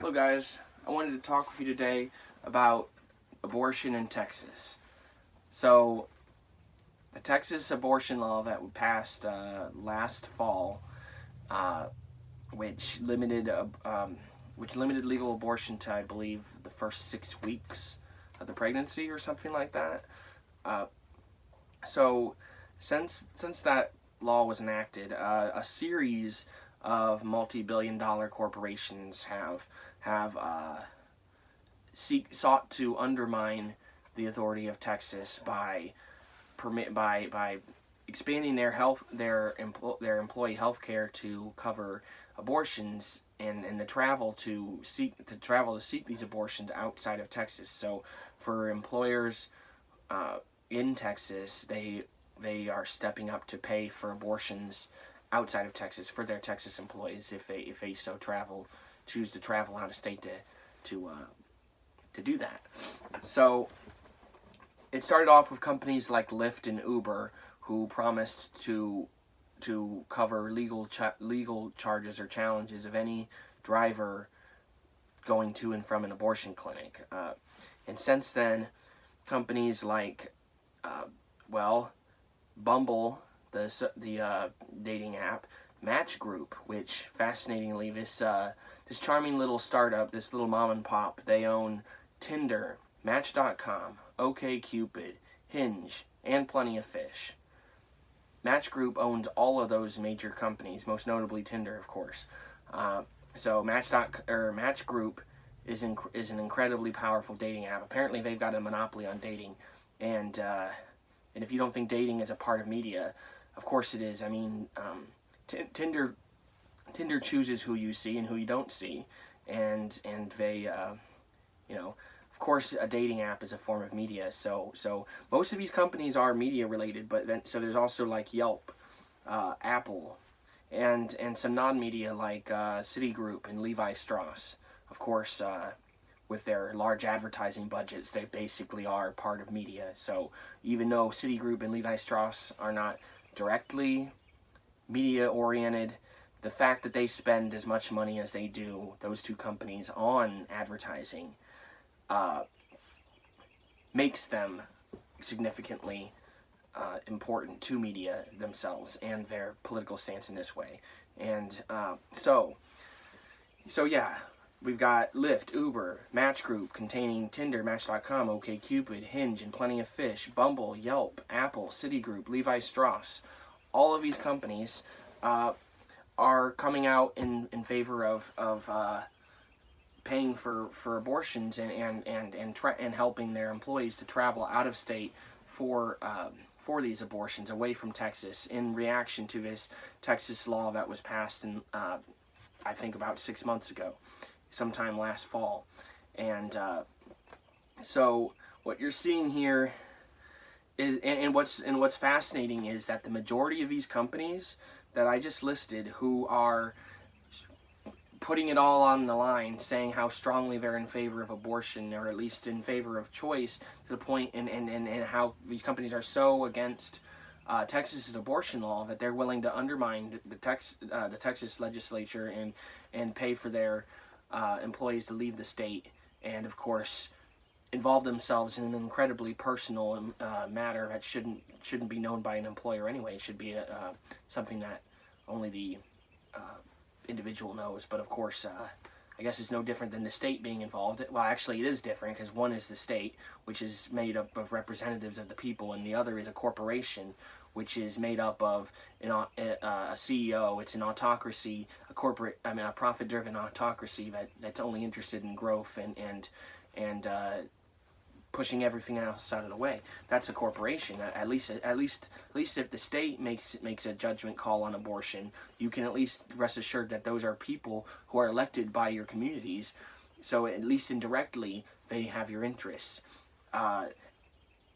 Hello guys, I wanted to talk with you today about abortion in Texas. So, the Texas abortion law that passed last fall, uh, which limited legal abortion to, I believe, the first 6 weeks of the pregnancy or something like that. So, since that law was enacted, a series of multi-billion-dollar corporations have sought to undermine the authority of Texas by expanding their employee health care to cover abortions and the travel to seek these abortions outside of Texas. So for employers in Texas, they are stepping up to pay for abortions outside of Texas for their Texas employees if they choose to travel out of state to do that. So it started off with companies like Lyft and Uber who promised to cover legal charges or challenges of any driver going to and from an abortion clinic. And since then, companies like Bumble, the dating app, Match Group, which fascinatingly this charming little startup, this little mom and pop, they own Tinder, Match.com, OkCupid, Hinge, and Plenty of Fish. Match Group owns all of those major companies, most notably Tinder, of course. So Match Group is an incredibly powerful dating app. Apparently, they've got a monopoly on dating, and if you don't think dating is a part of media, of course it is. I mean, Tinder chooses who you see and who you don't see, and they, of course, a dating app is a form of media. So most of these companies are media related, but then so there's also like Yelp, Apple, and some non-media like Citigroup and Levi Strauss. Of course, with their large advertising budgets, they basically are part of media. So even though Citigroup and Levi Strauss are not directly media oriented, the fact that they spend as much money as they do, those two companies, on advertising makes them significantly important to media themselves and their political stance in this way. And so yeah, we've got Lyft, Uber, Match Group containing Tinder, Match.com, OkCupid, Hinge, and Plenty of Fish, Bumble, Yelp, Apple, Citigroup, Levi Strauss. All of these companies are coming out in favor of paying for abortions and helping their employees to travel out of state for these abortions away from Texas in reaction to this Texas law that was passed in I think about 6 months ago, sometime last fall. And so what you're seeing here is, and what's fascinating is that the majority of these companies that I just listed, who are putting it all on the line, saying how strongly they're in favor of abortion, or at least in favor of choice, to the point, and how these companies are so against Texas's abortion law that they're willing to undermine the Texas legislature and pay for their employees to leave the state, and of course involve themselves in an incredibly personal matter that shouldn't be known by an employer anyway. It should be something that only the individual knows. But of course, I guess it's no different than the state being involved. Well, actually it is different, because one is the state, which is made up of representatives of the people, and the other is a corporation, which is made up of a CEO. It's an autocracy, a profit-driven autocracy that's only interested in growth and pushing everything else out of the way. That's a corporation. At least if the state makes a judgment call on abortion, you can at least rest assured that those are people who are elected by your communities. So at least indirectly, they have your interests.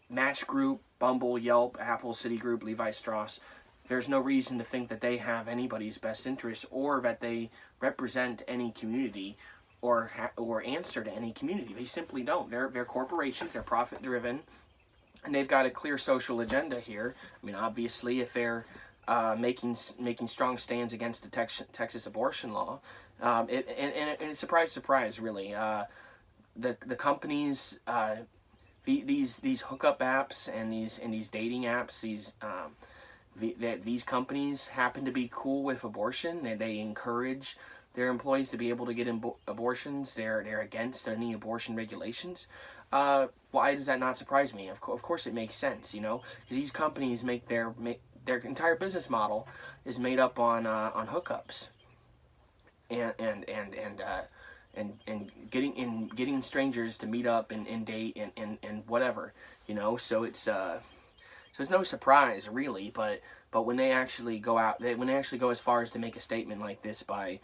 Match Group, Bumble, Yelp, Apple, Citigroup, Levi Strauss, there's no reason to think that they have anybody's best interests, or that they represent any community or answer to any community. They simply don't. They're corporations. They're profit driven, and they've got a clear social agenda here. I mean, obviously, if they're making strong stands against the Texas abortion law. And surprise, surprise, really, the companies, these hookup apps and these dating apps, these companies happen to be cool with abortion, and they encourage their employees to be able to get abortions. They're against any abortion regulations. Why does that not surprise me? Of course it makes sense, because these companies make their entire business model is made up on hookups and getting strangers to meet up and date and whatever, so it's no surprise really, but when they actually go out, when they actually go as far as to make a statement like this by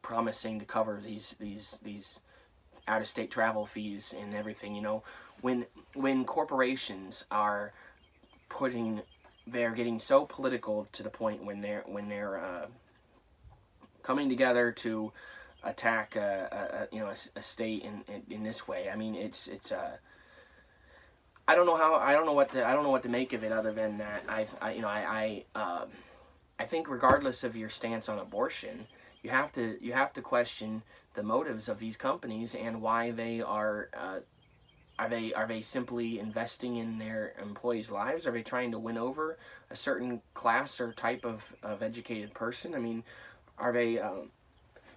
promising to cover these out-of-state travel fees and everything, when corporations are they're getting so political to the point when they're coming together to attack a state in this way. I mean, it's I don't know what to make of it, other than that I think regardless of your stance on abortion, you have to question the motives of these companies and why they are they simply investing in their employees' lives? Are they trying to win over a certain class or type of educated person? I mean, are they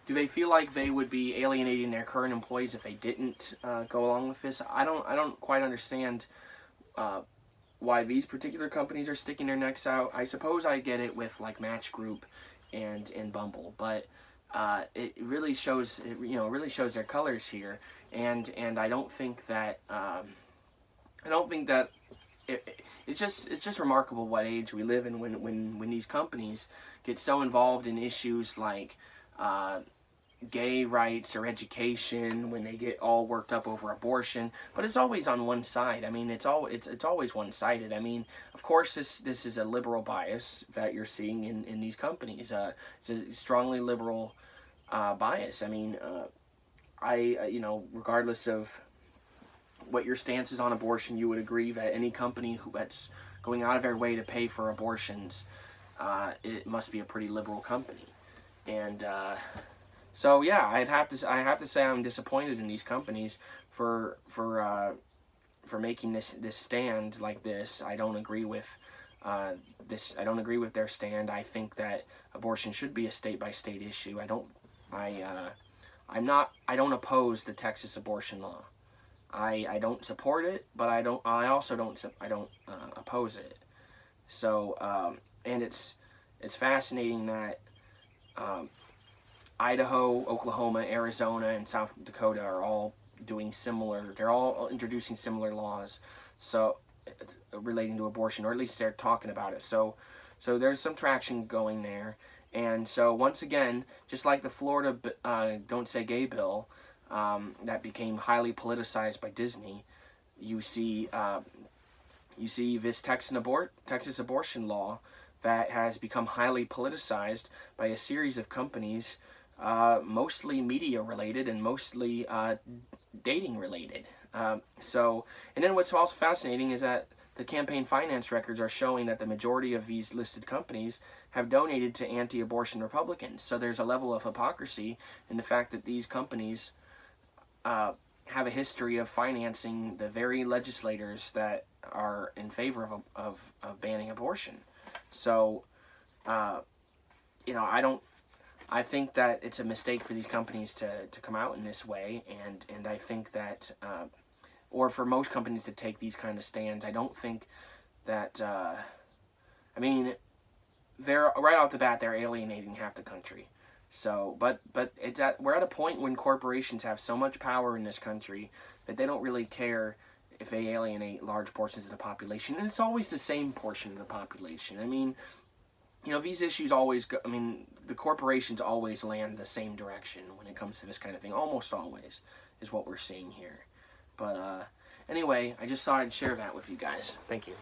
do they feel like they would be alienating their current employees if they didn't go along with this? I don't quite understand why these particular companies are sticking their necks out. I suppose I get it with like Match Group and Bumble, but it really shows their colors here, and I don't think that it's just remarkable what age we live in when these companies get so involved in issues like gay rights or education, when they get all worked up over abortion. But it's always on one side. I mean, it's always one-sided. I mean, of course this is a liberal bias that you're seeing in these companies. It's a strongly liberal bias. I mean, regardless of what your stance is on abortion, you would agree that any company that's going out of their way to pay for abortions, it must be a pretty liberal company. And so yeah, I have to say I'm disappointed in these companies for making this stand like this. I don't agree with this. I don't agree with their stand. I think that abortion should be a state-by-state issue. I don't oppose the Texas abortion law. I don't support it, but I don't oppose it. So and it's fascinating that Idaho, Oklahoma, Arizona, and South Dakota are all doing similar. They're all introducing similar laws, so relating to abortion, or at least they're talking about it. So there's some traction going there. And so once again, just like the Florida Don't Say Gay bill that became highly politicized by Disney, you see this Texas abortion law that has become highly politicized by a series of companies, mostly media related and mostly dating related. And then what's also fascinating is that the campaign finance records are showing that the majority of these listed companies have donated to anti-abortion Republicans. So there's a level of hypocrisy in the fact that these companies have a history of financing the very legislators that are in favor of banning abortion. So, I think that it's a mistake for these companies to come out in this way, and I think that, or for most companies to take these kind of stands, I don't think that, they're, right off the bat, they're alienating half the country. So, but we're at a point when corporations have so much power in this country that they don't really care if they alienate large portions of the population, and it's always the same portion of the population. I mean, these issues always go, the corporations always land the same direction when it comes to this kind of thing. Almost always is what we're seeing here. But anyway, I just thought I'd share that with you guys. Thank you.